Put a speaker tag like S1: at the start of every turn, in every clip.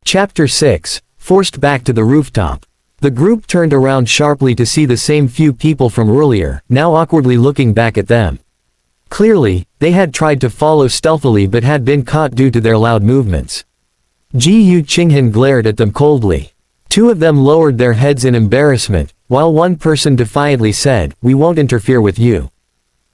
S1: Chapter 6, Forced Back to the Rooftop. The group turned around sharply to see the same few people from earlier, now awkwardly looking back at them. Clearly, they had tried to follow stealthily but had been caught due to their loud movements. Ji Qinghan glared at them coldly. Two of them lowered their heads in embarrassment, while one person defiantly said, "We won't interfere with you.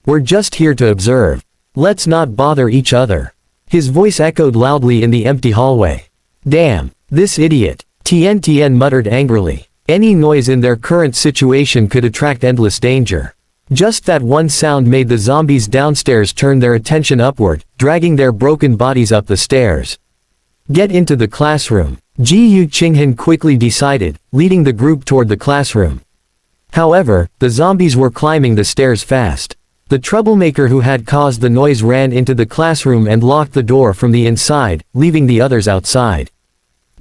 S1: We're just here to observe. Let's not bother each other." His voice echoed loudly in the empty hallway. "Damn, this idiot," Tian muttered angrily. Any noise in their current situation could attract endless danger. Just that one sound made the zombies downstairs turn their attention upward, dragging their broken bodies up the stairs. "Get into the classroom," Ji Qinghan quickly decided, leading the group toward the classroom. However, the zombies were climbing the stairs fast. The troublemaker who had caused the noise ran into the classroom and locked the door from the inside, leaving the others outside.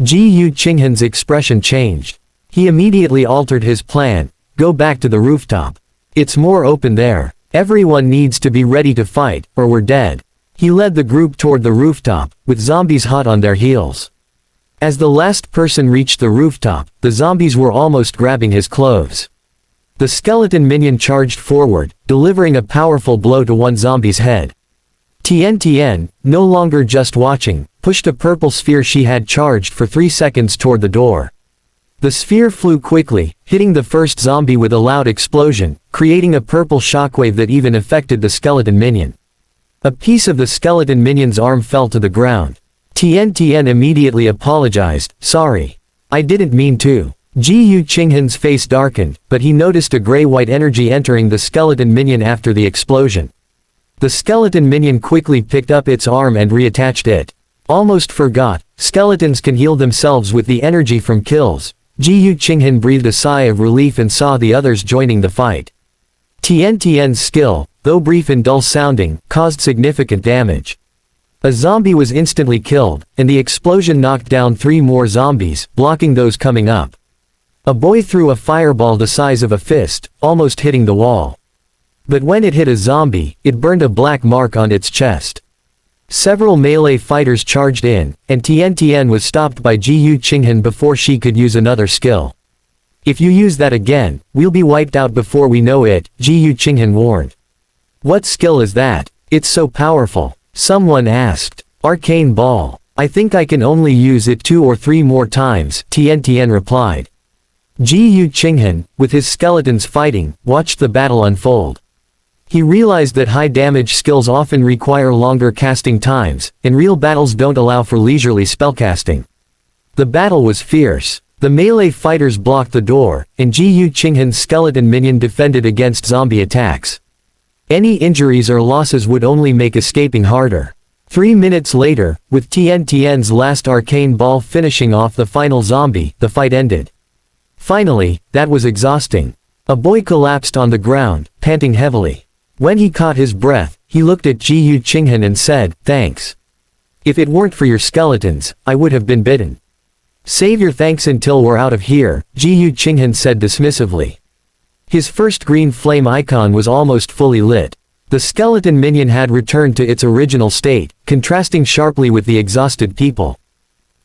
S1: Ji Qinghan's expression changed. He immediately altered his plan. "Go back to the rooftop. It's more open there. Everyone needs to be ready to fight, or we're dead." He led the group toward the rooftop, with zombies hot on their heels. As the last person reached the rooftop, the zombies were almost grabbing his clothes. The skeleton minion charged forward, delivering a powerful blow to one zombie's head. Tian, no longer just watching, pushed a purple sphere she had charged for 3 seconds toward the door. The sphere flew quickly, hitting the first zombie with a loud explosion, creating a purple shockwave that even affected the skeleton minion. A piece of the skeleton minion's arm fell to the ground. Tian immediately apologized, "Sorry. I didn't mean to." Ji Qinghan's face darkened, but he noticed a gray-white energy entering the skeleton minion after the explosion. The skeleton minion quickly picked up its arm and reattached it. "Almost forgot, skeletons can heal themselves with the energy from kills." Ji Qinghan breathed a sigh of relief and saw the others joining the fight. Tian's skill, though brief and dull-sounding, caused significant damage. A zombie was instantly killed, and the explosion knocked down 3 more zombies, blocking those coming up. A boy threw a fireball the size of a fist, almost hitting the wall. But when it hit a zombie, it burned a black mark on its chest. Several melee fighters charged in, and Tian was stopped by Ji Qinghan before she could use another skill. "If you use that again, we'll be wiped out before we know it," Ji Qinghan warned. "What skill is that? It's so powerful," someone asked. "Arcane Ball. I think I can only use it 2 or 3 more times," Tian replied. Ji Qinghan, with his skeletons fighting, watched the battle unfold. He realized that high-damage skills often require longer casting times, and real battles don't allow for leisurely spellcasting. The battle was fierce. The melee fighters blocked the door, and Ji Qinghan's skeleton minion defended against zombie attacks. Any injuries or losses would only make escaping harder. 3 minutes later, with Tian's last arcane ball finishing off the final zombie, the fight ended. Finally, that was exhausting. A boy collapsed on the ground, panting heavily. When he caught his breath, he looked at Ji Qinghan and said, "Thanks. If it weren't for your skeletons, I would have been bitten." "Save your thanks until we're out of here," Ji Qinghan said dismissively. His first green flame icon was almost fully lit. The skeleton minion had returned to its original state, contrasting sharply with the exhausted people.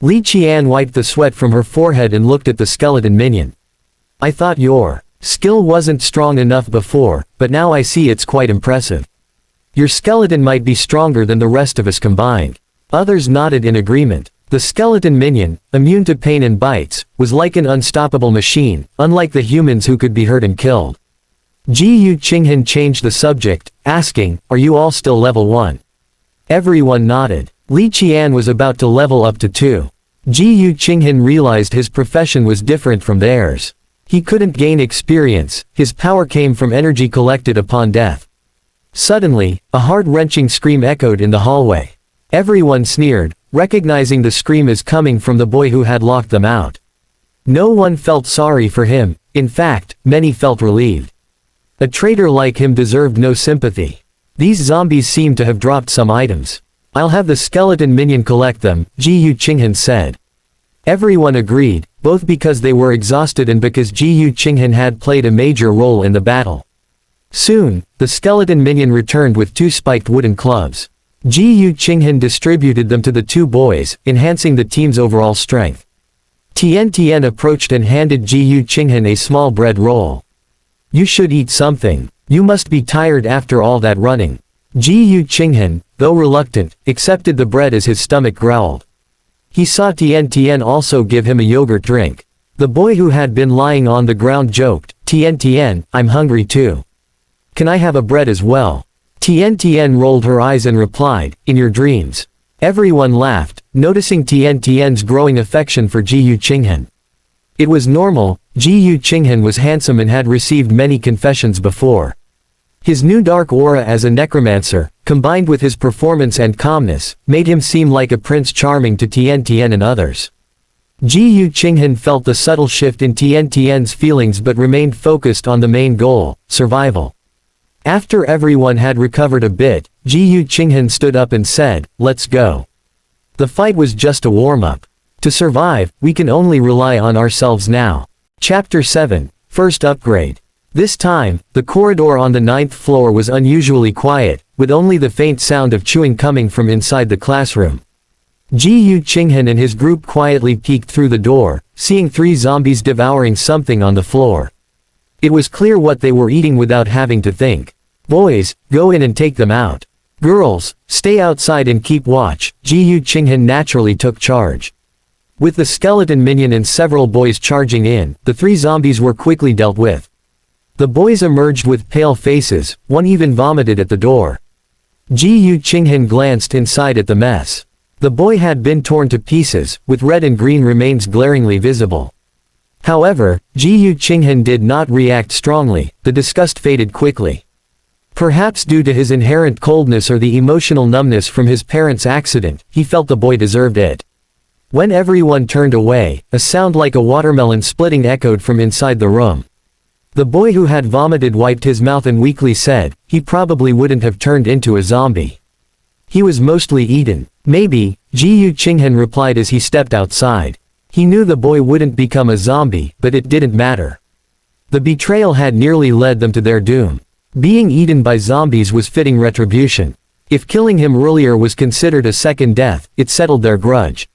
S1: Li Qian wiped the sweat from her forehead and looked at the skeleton minion. "I thought your skill wasn't strong enough before, but now I see it's quite impressive. Your skeleton might be stronger than the rest of us combined." Others nodded in agreement. The skeleton minion, immune to pain and bites, was like an unstoppable machine, unlike the humans who could be hurt and killed. Ji Qinghan changed the subject, asking, "Are you all still level 1? Everyone nodded. Li Qian was about to level up to 2. Ji Qinghan realized his profession was different from theirs. He couldn't gain experience, his power came from energy collected upon death. Suddenly, a heart-wrenching scream echoed in the hallway. Everyone sneered, recognizing the scream as coming from the boy who had locked them out. No one felt sorry for him, in fact, many felt relieved. A traitor like him deserved no sympathy. These zombies seemed to have dropped some items. "I'll have the skeleton minion collect them," Ji Qinghan said. Everyone agreed, both because they were exhausted and because Ji Qinghan had played a major role in the battle. Soon, the skeleton minion returned with 2 spiked wooden clubs. Ji Yu Qinghan distributed them to the two boys, enhancing the team's overall strength. Tian Tian approached and handed Ji Yu Qinghan a small bread roll. You should eat something. You must be tired after all that running. Ji Yu Qinghan, though reluctant, accepted the bread as his stomach growled. He saw Tian Tian also give him a yogurt drink. The boy who had been lying on the ground joked, Tian Tian, I'm hungry too. Can I have a bread as well? Tian Tian rolled her eyes and replied, in your dreams. Everyone laughed, noticing Tian Tian's growing affection for Ji Yu Qinghan. It was normal, Ji Yu Qinghan was handsome and had received many confessions before. His new dark aura as a necromancer, combined with his performance and calmness, made him seem like a prince charming to Tian Tian and others. Ji Yu Qinghan felt the subtle shift in Tian Tian's feelings but remained focused on the main goal, survival. After everyone had recovered a bit, Ji Yu Qinghan stood up and said, let's go. The fight was just a warm-up. To survive, we can only rely on ourselves now. Chapter 7, First Upgrade. This time, the corridor on the 9th floor was unusually quiet, with only the faint sound of chewing coming from inside the classroom. Ji Yu Qinghan and his group quietly peeked through the door, seeing 3 zombies devouring something on the floor. It was clear what they were eating without having to think. Boys, go in and take them out. Girls, stay outside and keep watch. Ji Yu Qinghan naturally took charge. With the skeleton minion and several boys charging in, the 3 zombies were quickly dealt with. The boys emerged with pale faces, one even vomited at the door. Ji Yu Qinghan glanced inside at the mess. The boy had been torn to pieces, with red and green remains glaringly visible. However, Ji Yu Qinghan did not react strongly, the disgust faded quickly. Perhaps due to his inherent coldness or the emotional numbness from his parents' accident, he felt the boy deserved it. When everyone turned away, a sound like a watermelon splitting echoed from inside the room. The boy who had vomited wiped his mouth and weakly said, he probably wouldn't have turned into a zombie. He was mostly eaten. Maybe, Ji Yu Qinghan replied as he stepped outside. He knew the boy wouldn't become a zombie, but it didn't matter. The betrayal had nearly led them to their doom. Being eaten by zombies was fitting retribution. If killing him earlier was considered a second death, it settled their grudge.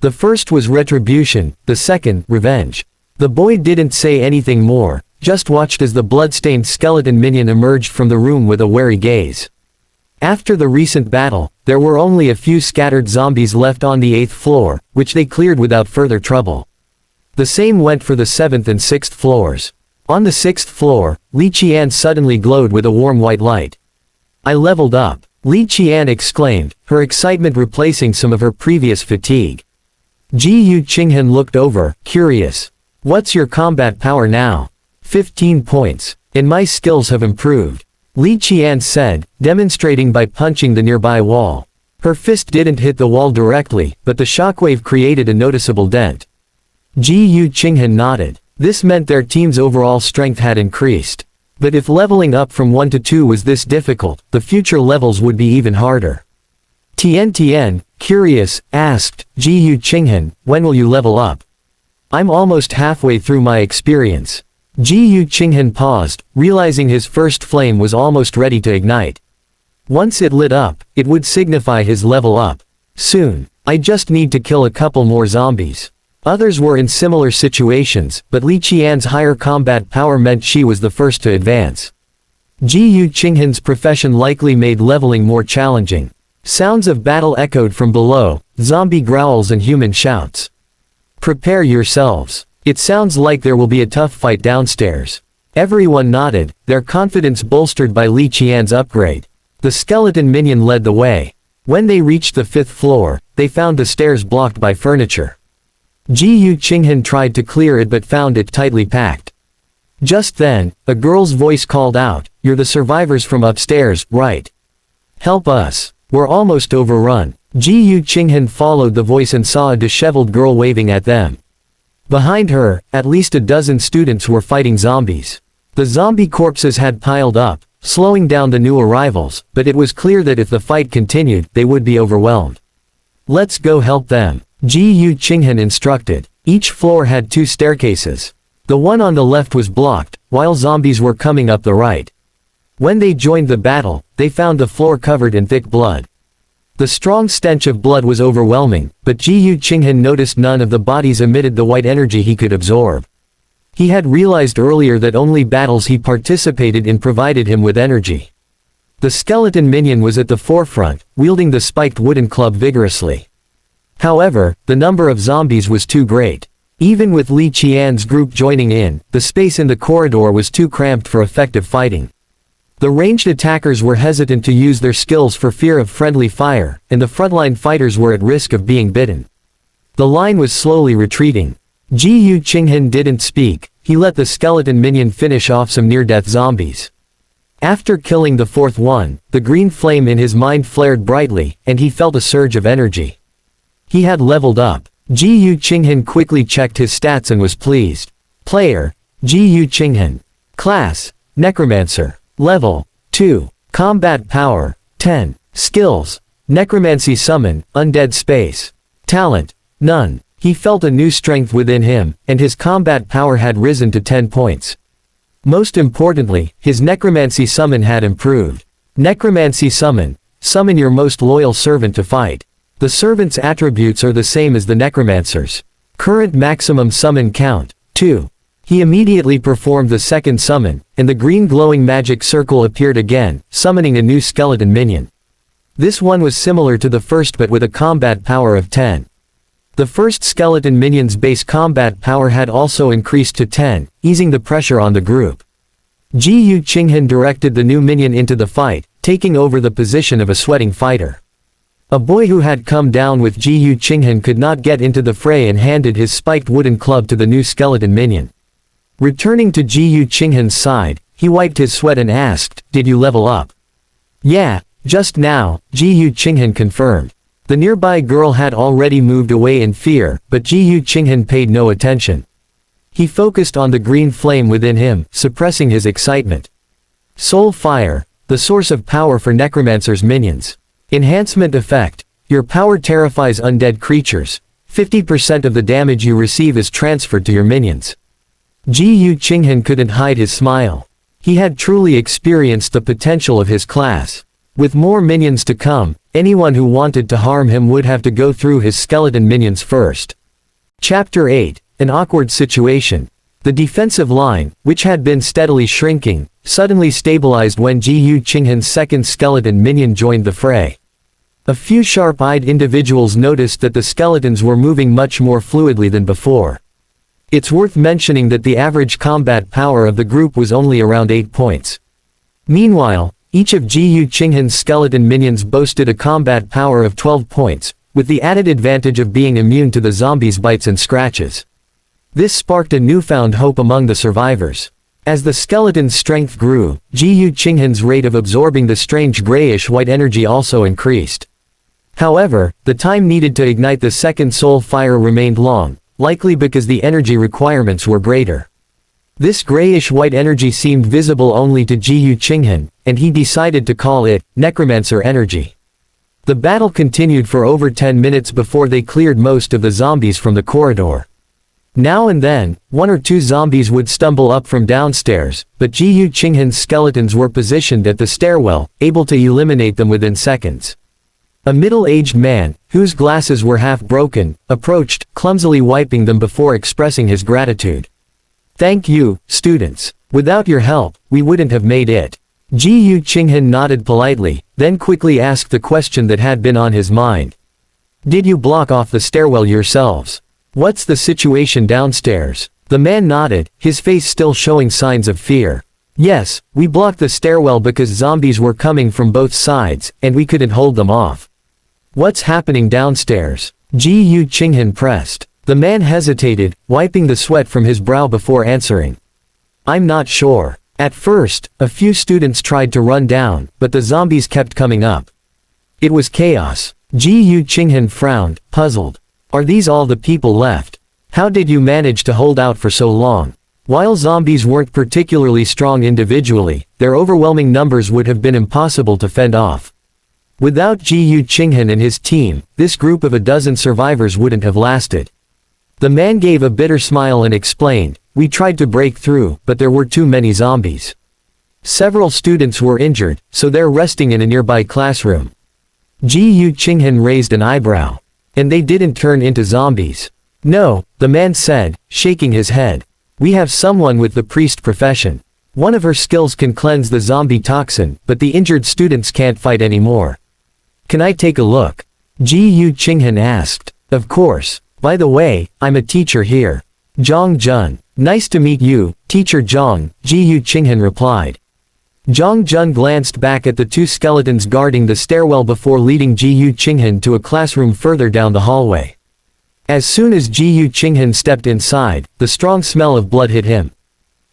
S1: The first was retribution, the second, revenge. The boy didn't say anything more, just watched as the blood-stained skeleton minion emerged from the room with a wary gaze. After the recent battle, there were only a few scattered zombies left on the 8th floor, which they cleared without further trouble. The same went for the 7th and 6th floors. On the 6th floor, Li Qian suddenly glowed with a warm white light. I leveled up. Li Qian exclaimed, her excitement replacing some of her previous fatigue. Ji Yu Qinghan looked over, curious. What's your combat power now? 15 points. And my skills have improved. Li Qian said, demonstrating by punching the nearby wall. Her fist didn't hit the wall directly, but the shockwave created a noticeable dent. Ji Yu Qinghan nodded. This meant their team's overall strength had increased. But if leveling up from 1 to 2 was this difficult, the future levels would be even harder. Tian Tian, curious, asked, Ji Yu Qinghan, when will you level up? I'm almost halfway through my experience. Ji Yu Qinghan paused, realizing his first flame was almost ready to ignite. Once it lit up, it would signify his level up. Soon. I just need to kill a couple more zombies. Others were in similar situations, but Li Qian's higher combat power meant she was the first to advance. Ji Yu Qinghan's profession likely made leveling more challenging. Sounds of battle echoed from below, zombie growls and human shouts. Prepare yourselves. It sounds like there will be a tough fight downstairs. Everyone nodded, their confidence bolstered by Li Qian's upgrade. The skeleton minion led the way. When they reached the 5th floor, they found the stairs blocked by furniture. Ji Yu Qinghan tried to clear it but found it tightly packed. Just then, a girl's voice called out, you're the survivors from upstairs, right? Help us. We're almost overrun. Ji Yu Qinghan followed the voice and saw a disheveled girl waving at them. Behind her, at least a dozen students were fighting zombies. The zombie corpses had piled up, slowing down the new arrivals, but it was clear that if the fight continued, they would be overwhelmed. Let's go help them. Ji Yu Qinghan instructed. Each floor had 2 staircases. The one on the left was blocked, while zombies were coming up the right. When they joined the battle, they found the floor covered in thick blood. The strong stench of blood was overwhelming, but Ji Qinghan noticed none of the bodies emitted the white energy he could absorb. He had realized earlier that only battles he participated in provided him with energy. The skeleton minion was at the forefront, wielding the spiked wooden club vigorously. However, the number of zombies was too great. Even with Li Qian's group joining in, the space in the corridor was too cramped for effective fighting. The ranged attackers were hesitant to use their skills for fear of friendly fire, and the frontline fighters were at risk of being bitten. The line was slowly retreating. Ji Qinghan didn't speak, he let the skeleton minion finish off some near-death zombies. After killing the fourth one, the green flame in his mind flared brightly, and he felt a surge of energy. He had leveled up. Ji Qinghan quickly checked his stats and was pleased. Player, Ji Qinghan. Class, Necromancer. Level, 2. Combat Power, 10. Skills, Necromancy Summon, Undead Space. Talent, none. He felt a new strength within him, and his combat power had risen to 10 points. Most importantly, his Necromancy Summon had improved. Necromancy Summon. Summon your most loyal servant to fight. The servant's attributes are the same as the Necromancer's. Current maximum summon count, 2. He immediately performed the second summon, and the green glowing magic circle appeared again, summoning a new skeleton minion. This one was similar to the first but with a combat power of 10. The first skeleton minion's base combat power had also increased to 10, easing the pressure on the group. Ji Qinghan directed the new minion into the fight, taking over the position of a sweating fighter. A boy who had come down with Ji Qinghan could not get into the fray and handed his spiked wooden club to the new skeleton minion. Returning to Ji Qinghan's side, he wiped his sweat and asked, "Did you level up?" "Yeah, just now," Ji Qinghan confirmed. The nearby girl had already moved away in fear, but Ji Qinghan paid no attention. He focused on the green flame within him, suppressing his excitement. Soul Fire, the source of power for Necromancer's minions. Enhancement effect. Your power terrifies undead creatures. 50% of the damage you receive is transferred to your minions. Ji Qinghan couldn't hide his smile. He had truly experienced the potential of his class. With more minions to come, anyone who wanted to harm him would have to go through his skeleton minions first. Chapter 8, An Awkward Situation. The defensive line, which had been steadily shrinking, suddenly stabilized when Ji Qinghan's second skeleton minion joined the fray. A few sharp-eyed individuals noticed that the skeletons were moving much more fluidly than before. It's worth mentioning that the average combat power of the group was only around 8 points. Meanwhile, each of Ji Qinghan's skeleton minions boasted a combat power of 12 points, with the added advantage of being immune to the zombies' bites and scratches. This sparked a newfound hope among the survivors. As the skeleton's strength grew, Ji Qinghan's rate of absorbing the strange grayish-white energy also increased. However, the time needed to ignite the second soul fire remained long, likely because the energy requirements were greater. This grayish-white energy seemed visible only to Ji Qinghan, and he decided to call it Necromancer energy. The battle continued for over 10 minutes before they cleared most of the zombies from the corridor. Now and then, one or two zombies would stumble up from downstairs, but Ji Qinghan's skeletons were positioned at the stairwell, able to eliminate them within seconds. A middle-aged man, whose glasses were half broken, approached, clumsily wiping them before expressing his gratitude. "Thank you, students. Without your help, we wouldn't have made it." Ji Qinghan nodded politely, then quickly asked the question that had been on his mind. "Did you block off the stairwell yourselves? What's the situation downstairs?" The man nodded, his face still showing signs of fear. "Yes, we blocked the stairwell because zombies were coming from both sides, and we couldn't hold them off." "What's happening downstairs?" Ji Qinghan pressed. The man hesitated, wiping the sweat from his brow before answering. "I'm not sure. At first, a few students tried to run down, but the zombies kept coming up. It was chaos." Ji Qinghan frowned, puzzled. "Are these all the people left? How did you manage to hold out for so long?" While zombies weren't particularly strong individually, their overwhelming numbers would have been impossible to fend off. Without Ji Qinghan and his team, this group of a dozen survivors wouldn't have lasted. The man gave a bitter smile and explained, "We tried to break through, but there were too many zombies. Several students were injured, so they're resting in a nearby classroom." Ji Yu Qinghan raised an eyebrow. And they didn't turn into zombies. No, the man said, shaking his head. We have someone with the priest profession. One of her skills can cleanse the zombie toxin, but the injured students can't fight anymore. Can I take a look? Ji Yu Qinghan asked. Of course. By the way, I'm a teacher here. Zhang Jun. Nice to meet you, Teacher Zhang, Ji Yu Qinghan replied. Zhang Jun glanced back at the two skeletons guarding the stairwell before leading Ji Yu Qinghan to a classroom further down the hallway. As soon as Ji Yu Qinghan stepped inside, the strong smell of blood hit him.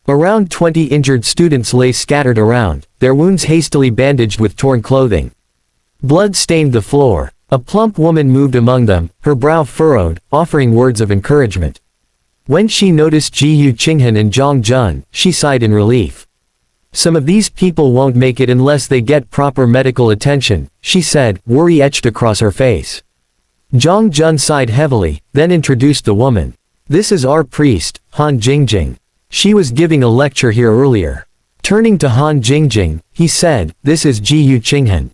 S1: Around 20 injured students lay scattered around, their wounds hastily bandaged with torn clothing. Blood stained the floor. A plump woman moved among them, her brow furrowed, offering words of encouragement. When she noticed Ji Yu Qinghan and Zhang Jun, she sighed in relief. Some of these people won't make it unless they get proper medical attention, she said, worry etched across her face. Zhang Jun sighed heavily, then introduced the woman. This is our priest, Han Jingjing. She was giving a lecture here earlier. Turning to Han Jingjing, he said, this is Ji Yu Qinghan.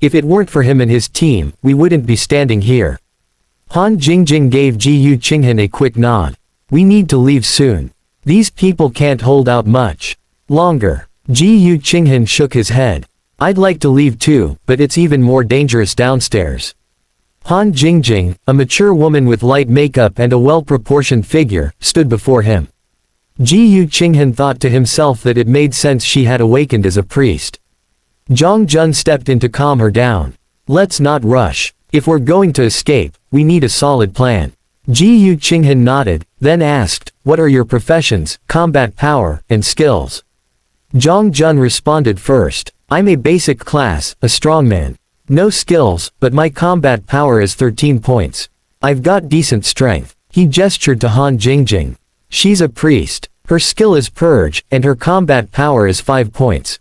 S1: If it weren't for him and his team, we wouldn't be standing here. Han Jingjing gave Ji Yu Qinghan a quick nod. We need to leave soon. These people can't hold out much longer. Ji Yu Qinghan shook his head. I'd like to leave too, but it's even more dangerous downstairs. Han Jingjing, a mature woman with light makeup and a well-proportioned figure, stood before him. Ji Yu Qinghan thought to himself that it made sense she had awakened as a priest. Zhang Jun stepped in to calm her down. Let's not rush. If we're going to escape, we need a solid plan. Ji Yu Qinghan nodded, then asked, what are your professions, combat power, and skills? Zhang Jun responded first. I'm a basic class, a strongman. No skills, but my combat power is 13 points. I've got decent strength. He gestured to Han Jingjing. She's a priest. Her skill is purge, and her combat power is 5 points.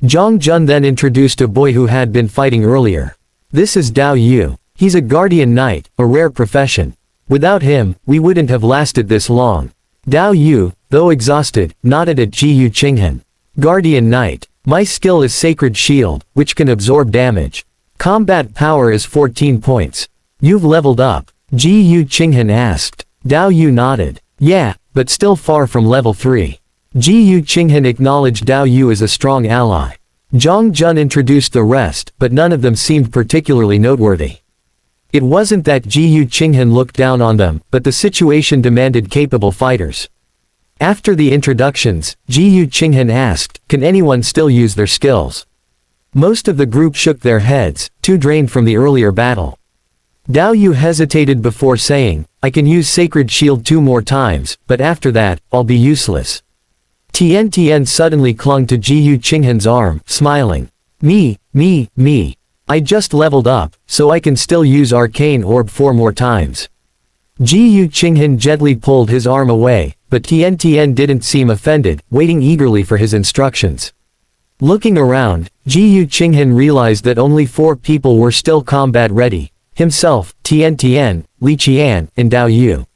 S1: Zhang Jun then introduced a boy who had been fighting earlier. This is Dao Yu. He's a guardian knight, a rare profession. Without him, we wouldn't have lasted this long. Dao Yu, though exhausted, nodded at Ji Yu Qinghan. Guardian knight. My skill is sacred shield, which can absorb damage. Combat power is 14 points. You've leveled up? Ji Yu Qinghan asked. Dao Yu nodded. Yeah, but still far from level 3. Ji Yu Qinghan acknowledged Dao Yu as a strong ally. Zhang Jun introduced the rest, but none of them seemed particularly noteworthy. It wasn't that Ji Yu Qinghan looked down on them, but the situation demanded capable fighters. After the introductions, Ji Yu Qinghan asked, can anyone still use their skills? Most of the group shook their heads, too drained from the earlier battle. Dao Yu hesitated before saying, I can use Sacred Shield 2 more times, but after that, I'll be useless. Tian suddenly clung to Ji Yu Qinghan's arm, smiling. Me. I just leveled up, so I can still use Arcane Orb 4 more times. Ji Yu Qinghan gently pulled his arm away, but Tian didn't seem offended, waiting eagerly for his instructions. Looking around, Ji Yu Qinghan realized that only 4 people were still combat ready, himself, Tian, Li Qian, and Dao Yu.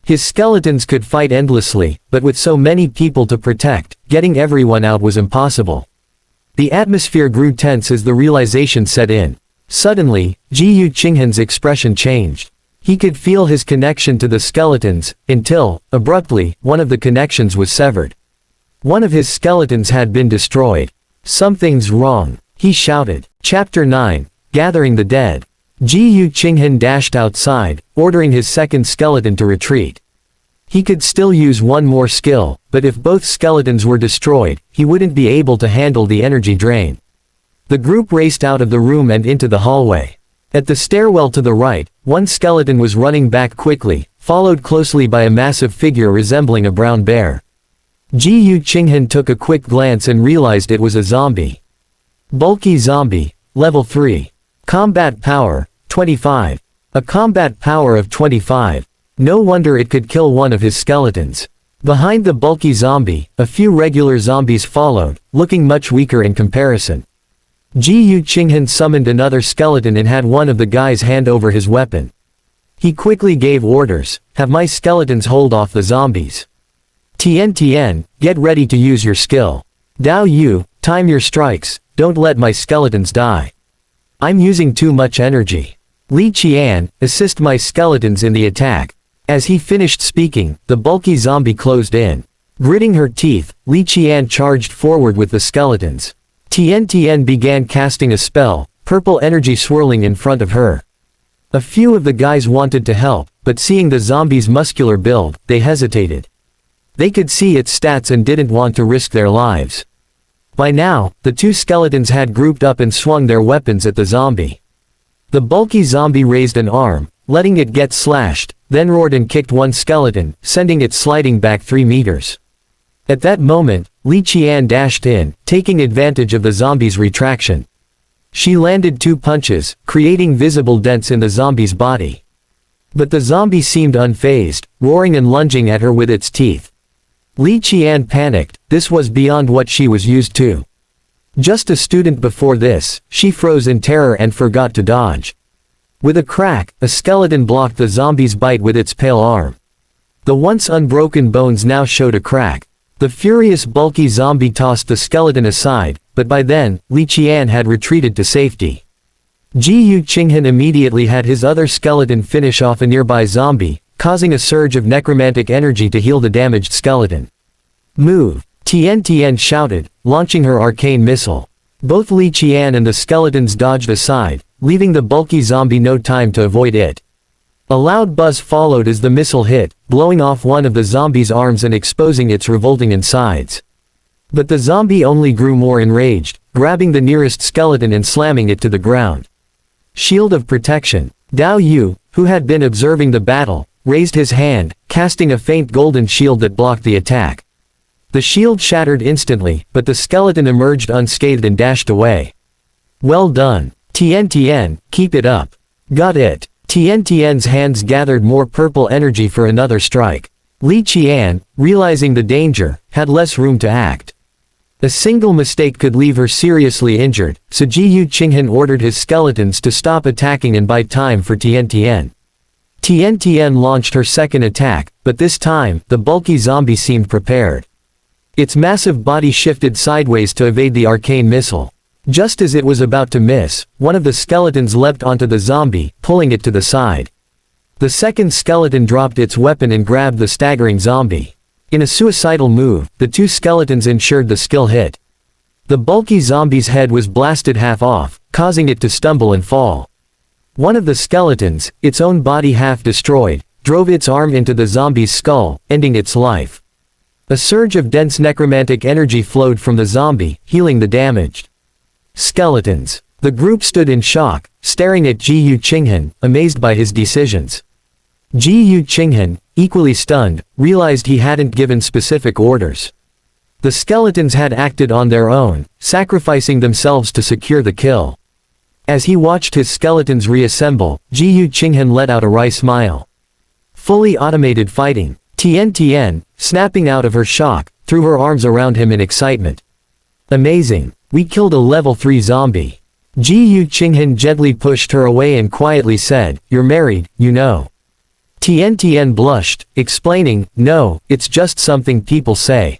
S1: His skeletons could fight endlessly, but with so many people to protect, getting everyone out was impossible. The atmosphere grew tense as the realization set in. Suddenly, Ji Yu Qinghan's expression changed. He could feel his connection to the skeletons, until, abruptly, one of the connections was severed. One of his skeletons had been destroyed. Something's wrong, he shouted. Chapter 9, Gathering the Dead. Ji Yu Qinghan dashed outside, ordering his second skeleton to retreat. He could still use one more skill, but if both skeletons were destroyed, he wouldn't be able to handle the energy drain. The group raced out of the room and into the hallway. At the stairwell to the right, one skeleton was running back quickly, followed closely by a massive figure resembling a brown bear. Ji Yu Qinghan took a quick glance and realized it was a zombie. Bulky zombie, level 3. Combat power, 25. A combat power of 25. No wonder it could kill one of his skeletons. Behind the bulky zombie, a few regular zombies followed, looking much weaker in comparison. Ji Yu Qinghan summoned another skeleton and had one of the guys hand over his weapon. He quickly gave orders, have my skeletons hold off the zombies. Tian, get ready to use your skill. Dao Yu, time your strikes, don't let my skeletons die. I'm using too much energy. Li Qian, assist my skeletons in the attack. As he finished speaking, the bulky zombie closed in. Gritting her teeth, Li Qian charged forward with the skeletons. Tian began casting a spell, purple energy swirling in front of her. A few of the guys wanted to help, but seeing the zombie's muscular build, they hesitated. They could see its stats and didn't want to risk their lives. By now, the two skeletons had grouped up and swung their weapons at the zombie. The bulky zombie raised an arm, letting it get slashed, then roared and kicked one skeleton, sending it sliding back 3 meters. At that moment, Li Qian dashed in, taking advantage of the zombie's retraction. She landed 2 punches, creating visible dents in the zombie's body. But the zombie seemed unfazed, roaring and lunging at her with its teeth. Li Qian panicked, this was beyond what she was used to. Just a student before this, she froze in terror and forgot to dodge. With a crack, a skeleton blocked the zombie's bite with its pale arm. The once unbroken bones now showed a crack. The furious bulky zombie tossed the skeleton aside, but by then, Li Qian had retreated to safety. Ji Qinghan immediately had his other skeleton finish off a nearby zombie, causing a surge of necromantic energy to heal the damaged skeleton. Move! Tian shouted, launching her arcane missile. Both Li Qian and the skeletons dodged aside, leaving the bulky zombie no time to avoid it. A loud buzz followed as the missile hit, blowing off one of the zombie's arms and exposing its revolting insides. But the zombie only grew more enraged, grabbing the nearest skeleton and slamming it to the ground. Shield of protection. Dao Yu, who had been observing the battle, raised his hand, casting a faint golden shield that blocked the attack. The shield shattered instantly, but the skeleton emerged unscathed and dashed away. Well done. Tian, keep it up. Got it. Tian's hands gathered more purple energy for another strike. Li Qian, realizing the danger, had less room to act. A single mistake could leave her seriously injured, so Ji Qinghan ordered his skeletons to stop attacking and buy time for Tian. Tian launched her second attack, but this time, the bulky zombie seemed prepared. Its massive body shifted sideways to evade the arcane missile. Just as it was about to miss, one of the skeletons leapt onto the zombie, pulling it to the side. The second skeleton dropped its weapon and grabbed the staggering zombie. In a suicidal move, the two skeletons ensured the skill hit. The bulky zombie's head was blasted half off, causing it to stumble and fall. One of the skeletons, its own body half destroyed, drove its arm into the zombie's skull, ending its life. A surge of dense necromantic energy flowed from the zombie, healing the damaged skeletons. The group stood in shock, staring at Ji Qinghan, amazed by his decisions. Ji Qinghan, equally stunned, realized he hadn't given specific orders. The skeletons had acted on their own, sacrificing themselves to secure the kill. As he watched his skeletons reassemble, Ji Qinghan let out a wry smile. Fully automated fighting. Tian, snapping out of her shock, threw her arms around him in excitement. Amazing. We killed a level 3 zombie. Ji Qinghan gently pushed her away and quietly said, "You're married, you know." Tian blushed, explaining, "No, it's just something people say.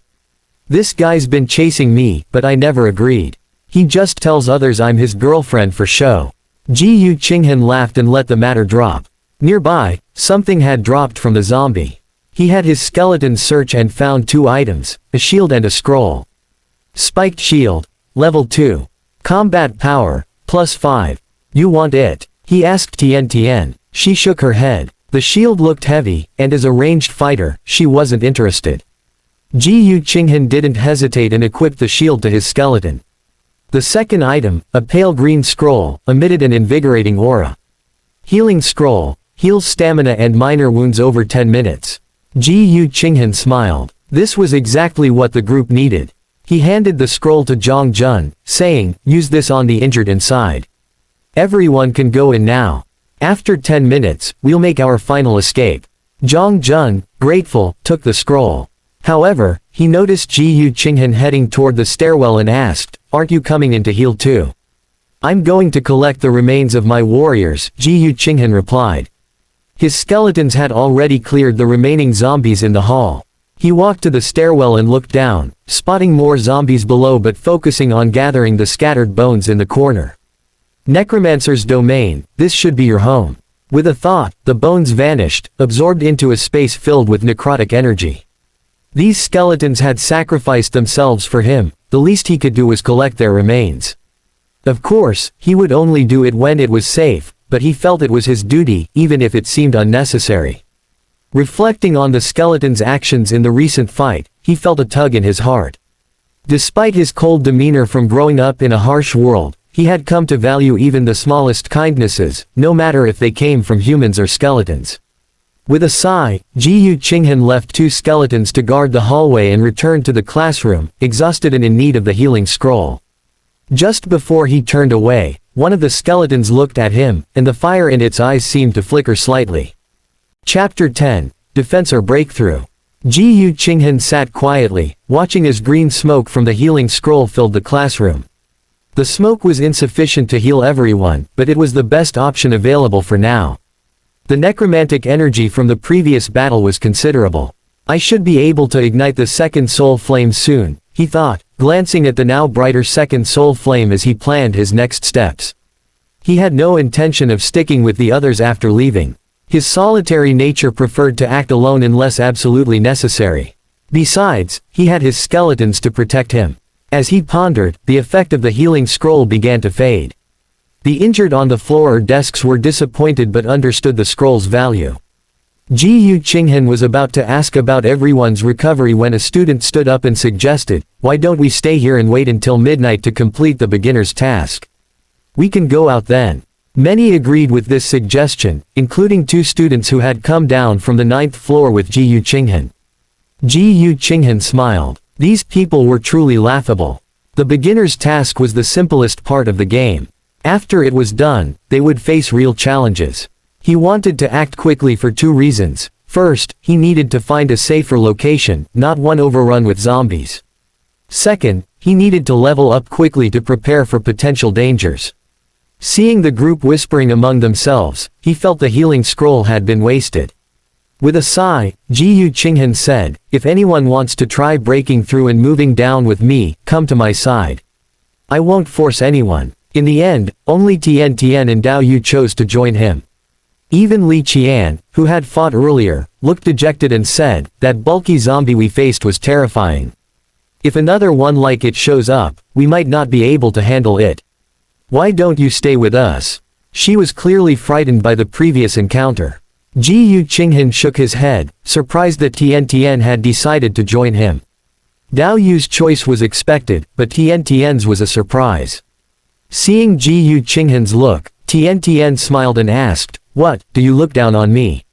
S1: This guy's been chasing me, but I never agreed. He just tells others I'm his girlfriend for show." Ji Qinghan laughed and let the matter drop. Nearby, something had dropped from the zombie. He had his skeletons search and found 2 items, a shield and a scroll. Spiked shield. Level 2. Combat power, +5. You want it? He asked Tian. She shook her head. The shield looked heavy, and as a ranged fighter, she wasn't interested. Ji Qinghan didn't hesitate and equipped the shield to his skeleton. The second item, a pale green scroll, emitted an invigorating aura. Healing scroll, heals stamina and minor wounds over 10 minutes. Ji Qinghan smiled. This was exactly what the group needed. He handed the scroll to Zhang Jun, saying, "Use this on the injured inside. Everyone can go in now. After 10 minutes, we'll make our final escape." Zhang Jun, grateful, took the scroll. However, he noticed Ji Qinghan heading toward the stairwell and asked, "Aren't you coming in to heal too?" "I'm going to collect the remains of my warriors," Ji Qinghan replied. His skeletons had already cleared the remaining zombies in the hall. He walked to the stairwell and looked down, spotting more zombies below but focusing on gathering the scattered bones in the corner. Necromancer's domain, this should be your home. With a thought, the bones vanished, absorbed into a space filled with necrotic energy. These skeletons had sacrificed themselves for him, the least he could do was collect their remains. Of course, he would only do it when it was safe, but he felt it was his duty, even if it seemed unnecessary. Reflecting on the skeleton's actions in the recent fight, he felt a tug in his heart. Despite his cold demeanor from growing up in a harsh world, he had come to value even the smallest kindnesses, no matter if they came from humans or skeletons. With a sigh, Ji Qinghan left two skeletons to guard the hallway and returned to the classroom, exhausted and in need of the healing scroll. Just before he turned away, one of the skeletons looked at him, and the fire in its eyes seemed to flicker slightly. Chapter 10. Defense or Breakthrough. Ji Qinghan sat quietly, watching as green smoke from the healing scroll filled the classroom. The smoke was insufficient to heal everyone, but it was the best option available for now. The necromantic energy from the previous battle was considerable. I should be able to ignite the second soul flame soon, he thought, glancing at the now brighter second soul flame as he planned his next steps. He had no intention of sticking with the others after leaving. His solitary nature preferred to act alone unless absolutely necessary. Besides, he had his skeletons to protect him. As he pondered, the effect of the healing scroll began to fade. The injured on the floor or desks were disappointed but understood the scroll's value. Ji Qinghan was about to ask about everyone's recovery when a student stood up and suggested, "Why don't we stay here and wait until midnight to complete the beginner's task? We can go out then." Many agreed with this suggestion, including two students who had come down from the 9th floor with Ji Qinghan. Ji Qinghan smiled. These people were truly laughable. The beginner's task was the simplest part of the game. After it was done, they would face real challenges. He wanted to act quickly for two reasons. First, he needed to find a safer location, not one overrun with zombies. Second, he needed to level up quickly to prepare for potential dangers. Seeing the group whispering among themselves, he felt the healing scroll had been wasted. With a sigh, Ji Qinghan said, "If anyone wants to try breaking through and moving down with me, come to my side. I won't force anyone." In the end, only Tian Tian and Dao Yu chose to join him. Even Li Qian, who had fought earlier, looked dejected and said, "That bulky zombie we faced was terrifying. If another one like it shows up, we might not be able to handle it. Why don't you stay with us?" She was clearly frightened by the previous encounter. Ji Qinghan shook his head, surprised that Tian Tian had decided to join him. Dao Yu's choice was expected, but Tian Tian's was a surprise. Seeing Ji Qinghan's look, Tian Tian smiled and asked, "What, do you look down on me?"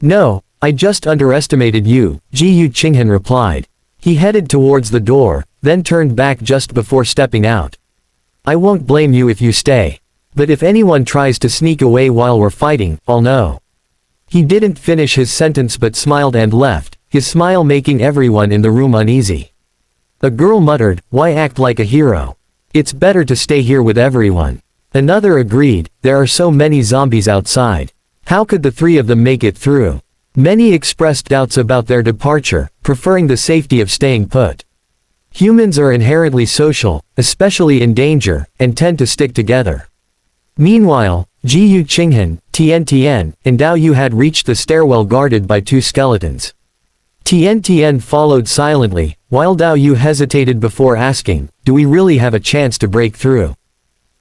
S1: "No, I just underestimated you," Ji Qinghan replied. He headed towards the door, then turned back just before stepping out. "I won't blame you if you stay. But if anyone tries to sneak away while we're fighting, I'll know." He didn't finish his sentence but smiled and left, his smile making everyone in the room uneasy. A girl muttered, "Why act like a hero? It's better to stay here with everyone." Another agreed, "There are so many zombies outside. How could the three of them make it through?" Many expressed doubts about their departure, preferring the safety of staying put. Humans are inherently social, especially in danger, and tend to stick together. Meanwhile, Ji Qinghan, Tian Tian, and Dao Yu had reached the stairwell guarded by two skeletons. Tian Tian followed silently, while Dao Yu hesitated before asking, "Do we really have a chance to break through?"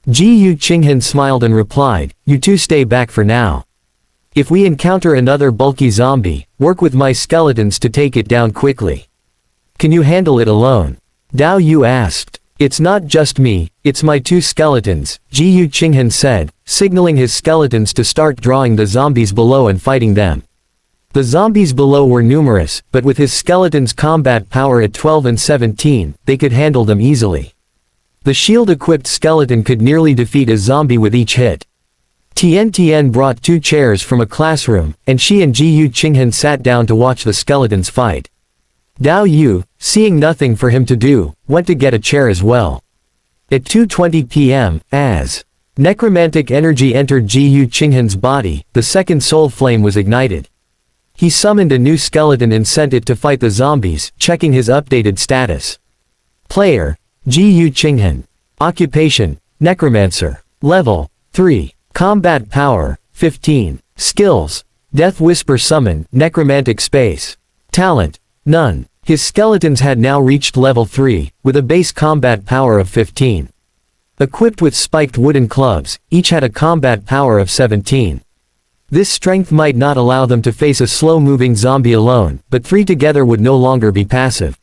S1: Ji Qinghan smiled and replied, "You two stay back for now. If we encounter another bulky zombie, work with my skeletons to take it down quickly." "Can you handle it alone?" Dao Yu asked. "It's not just me, it's my two skeletons," Ji Qinghan said, signaling his skeletons to start drawing the zombies below and fighting them. The zombies below were numerous, but with his skeletons' combat power at 12 and 17, they could handle them easily. The shield-equipped skeleton could nearly defeat a zombie with each hit. Tian Tian brought two chairs from a classroom, and she and Ji Qinghan sat down to watch the skeletons fight. Dao Yu, seeing nothing for him to do, went to get a chair as well. At 2:20 p.m., as necromantic energy entered Ji Qinghan's body, the second soul flame was ignited. He summoned a new skeleton and sent it to fight the zombies, checking his updated status. Player: Ji Qinghan. Occupation: necromancer. Level 3. Combat Power, 15. Skills. Death Whisper Summon, Necromantic Space. Talent. None. His skeletons had now reached level 3, with a base combat power of 15. Equipped with spiked wooden clubs, each had a combat power of 17. This strength might not allow them to face a slow-moving zombie alone, but 3 together would no longer be passive.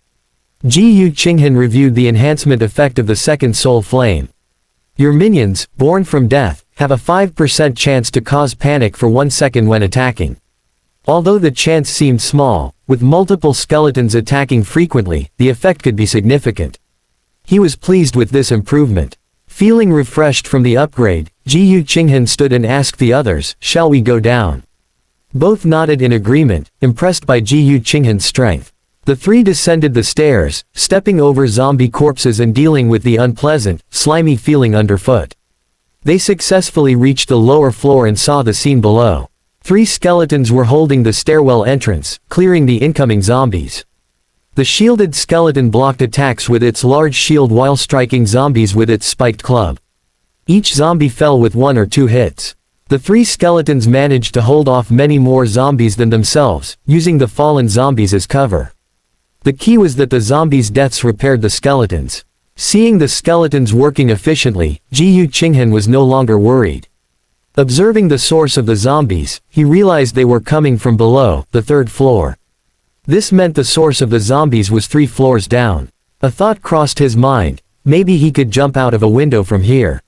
S1: Ji Qinghan reviewed the enhancement effect of the second soul flame. Your minions, born from death, have a 5% chance to cause panic for 1 second when attacking. Although the chance seemed small, with multiple skeletons attacking frequently, the effect could be significant. He was pleased with this improvement. Feeling refreshed from the upgrade, Ji Qinghan stood and asked the others, "Shall we go down?" Both nodded in agreement, impressed by Ji Qinghan's strength. The 3 descended the stairs, stepping over zombie corpses and dealing with the unpleasant, slimy feeling underfoot. They successfully reached the lower floor and saw the scene below. 3 skeletons were holding the stairwell entrance, clearing the incoming zombies. The shielded skeleton blocked attacks with its large shield while striking zombies with its spiked club. Each zombie fell with 1 or 2 hits. The 3 skeletons managed to hold off many more zombies than themselves, using the fallen zombies as cover. The key was that the zombies' deaths repaired the skeletons. Seeing the skeletons working efficiently, Ji Qinghan was no longer worried. Observing the source of the zombies, he realized they were coming from below, the 3rd floor. This meant the source of the zombies was 3 floors down. A thought crossed his mind, maybe he could jump out of a window from here.